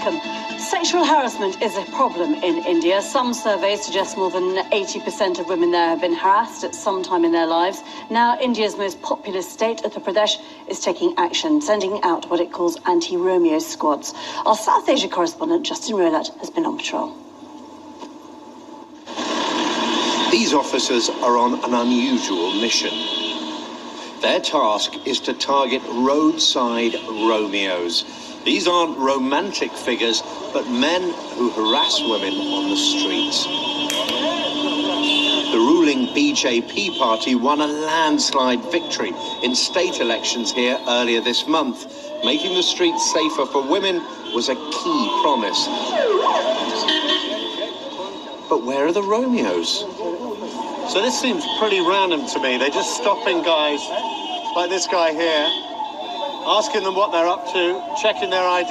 welcome. Sexual harassment is a problem in India. Some surveys suggest more than 80% of women there have been harassed at some time in their lives. Now, India's most populous state, Uttar Pradesh, is taking action, sending out what it calls anti-Romeo squads. Our South Asia correspondent, Justin Rolat, has been on patrol. These officers are on an unusual mission. Their task is to target roadside Romeos. These aren't romantic figures, but men who harass women on the streets. The ruling BJP party won a landslide victory in state elections here earlier this month. Making the streets safer for women was a key promise. But where are the Romeos? So this seems pretty random to me. They're just stopping guys like this guy here, asking them what they're up to, checking their ID.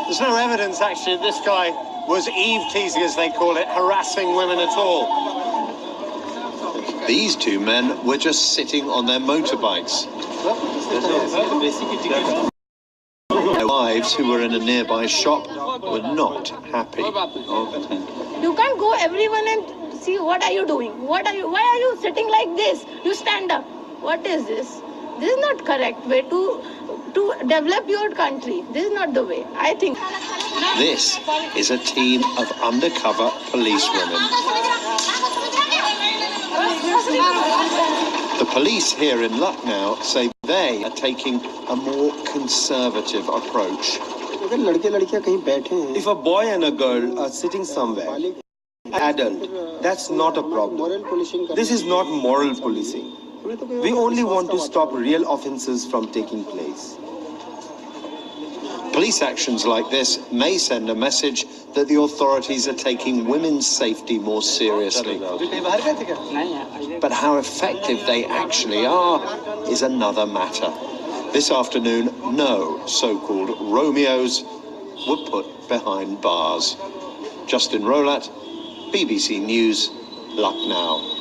There's no evidence, actually, that this guy was eve-teasing, as they call it, harassing women at all. These two men were just sitting on their motorbikes. Their wives, who were in a nearby shop, were not happy. You can't go everyone and see what are you doing? Why are you sitting like this? You stand up. What is this? This is not correct way to develop your country. This is not the way, I think. This is a team of undercover policewomen. The police here in Lucknow say they are taking a more conservative approach. If a boy and a girl are sitting somewhere, adult, that's not a problem. This is not moral policing. We only want to stop real offences from taking place. Police actions like this may send a message that the authorities are taking women's safety more seriously. But how effective they actually are is another matter. This afternoon, no so-called Romeos were put behind bars. Justin Rolat, BBC News, Lucknow.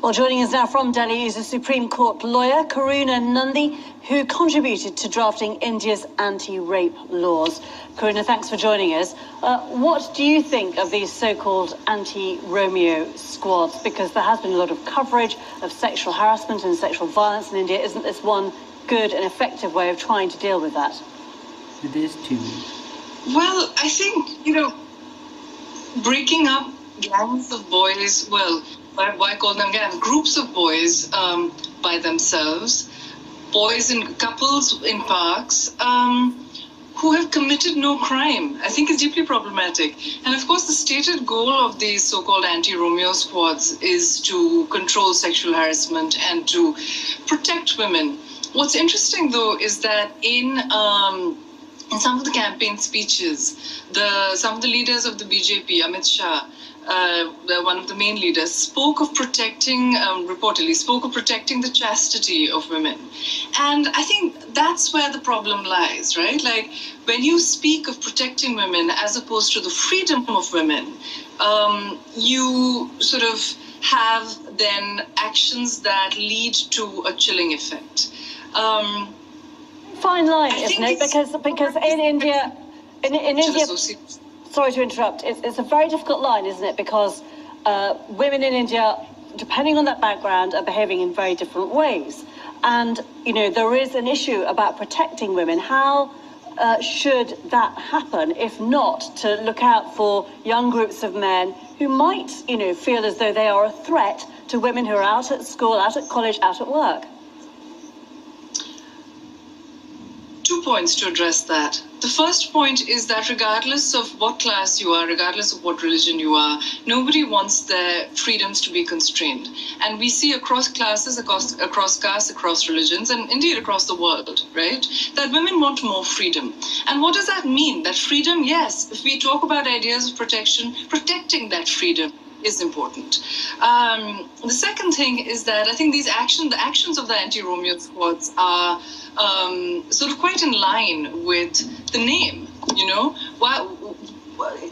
Well, joining us now from Delhi is a Supreme Court lawyer, Karuna Nundy, who contributed to drafting India's anti-rape laws. Karuna, thanks for joining us. What do you think of these so-called anti-Romeo squads? Because there has been a lot of coverage of sexual harassment and sexual violence in India. Isn't this one good and effective way of trying to deal with that? It is too. Well, I think, breaking up gangs of boys, why call them gangs? Groups of boys by themselves, boys in couples in parks, who have committed no crime, I think is deeply problematic. And of course, the stated goal of these so-called anti-Romeo squads is to control sexual harassment and to protect women. What's interesting, though, is that in some of the campaign speeches, some of the leaders of the BJP, Amit Shah, one of the main leaders, spoke of protecting, reportedly spoke of protecting the chastity of women. And I think that's where the problem lies, right? Like, when you speak of protecting women as opposed to the freedom of women, you sort of have then actions that lead to a chilling effect. Fine line, isn't it? Because in India, sorry to interrupt. It's a very difficult line, isn't it? Because women in India, depending on that background, are behaving in very different ways. And, there is an issue about protecting women. How should that happen, if not to look out for young groups of men who might, feel as though they are a threat to women who are out at school, out at college, out at work? 2 points to address that. The first point is that regardless of what class you are, regardless of what religion you are, nobody wants their freedoms to be constrained. And we see across classes, across castes, across religions, and indeed across the world, right, that women want more freedom. And what does that mean? That freedom, yes, if we talk about ideas of protection, protecting that freedom is important. The second thing is that I think the actions of the anti-Romeo squads are sort of quite in line with the name,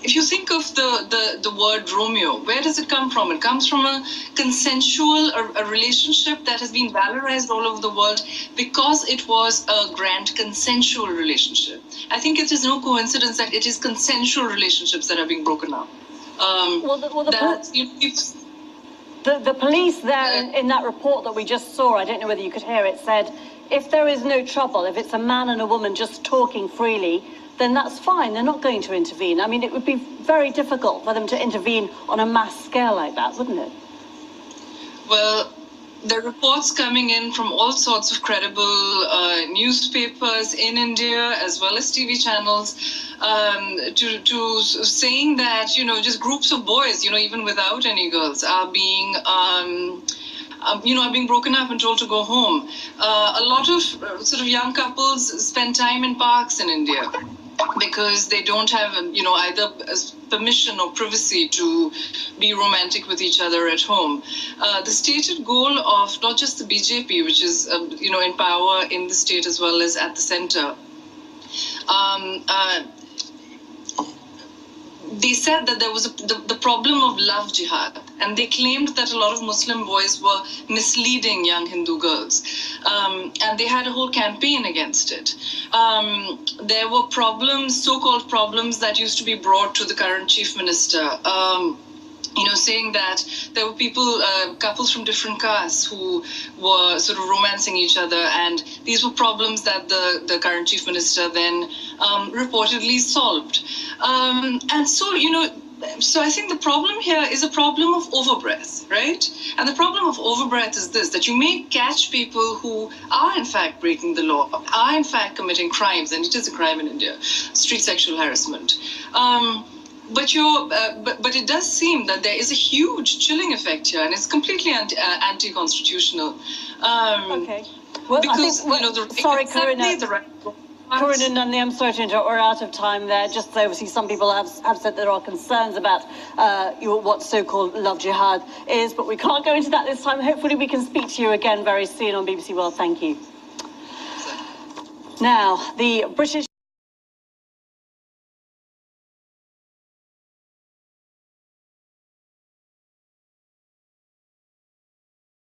if you think of the word Romeo, where does it come from? It comes from a consensual a relationship that has been valorized all over the world because it was a grand consensual relationship. I think it is no coincidence that it is consensual relationships that are being broken up. The police there in that report that we just saw, I don't know whether you could hear it, said if there is no trouble, if it's a man and a woman just talking freely, then that's fine. They're not going to intervene. I mean, it would be very difficult for them to intervene on a mass scale like that, wouldn't it? Well, there are reports coming in from all sorts of credible newspapers in India as well as TV channels to saying that, just groups of boys, even without any girls, are being are being broken up and told to go home. A lot of sort of young couples spend time in parks in India because they don't have, either permission or privacy to be romantic with each other at home. The stated goal of not just the BJP, which is, in power in the state as well as at the center, they said that there was the problem of love jihad, and they claimed that a lot of Muslim boys were misleading young Hindu girls, and they had a whole campaign against it. There were problems, so-called problems, that used to be brought to the current chief minister, saying that there were people, couples from different castes who were sort of romancing each other, and these were problems that the current chief minister then reportedly solved. And so, so I think the problem here is a problem of overbreath, right? And the problem of overbreath is this, that you may catch people who are in fact breaking the law, are in fact committing crimes, and it is a crime in India, street sexual harassment. But it does seem that there is a huge chilling effect here, and it's completely anti-constitutional. Okay. Well, because, sorry, Karuna. Karuna and Nandi, I'm sorry to interrupt. We're out of time there. Just obviously some people have said there are concerns about what so-called love jihad is, but we can't go into that this time. Hopefully we can speak to you again very soon on BBC World. Thank you. Now, the British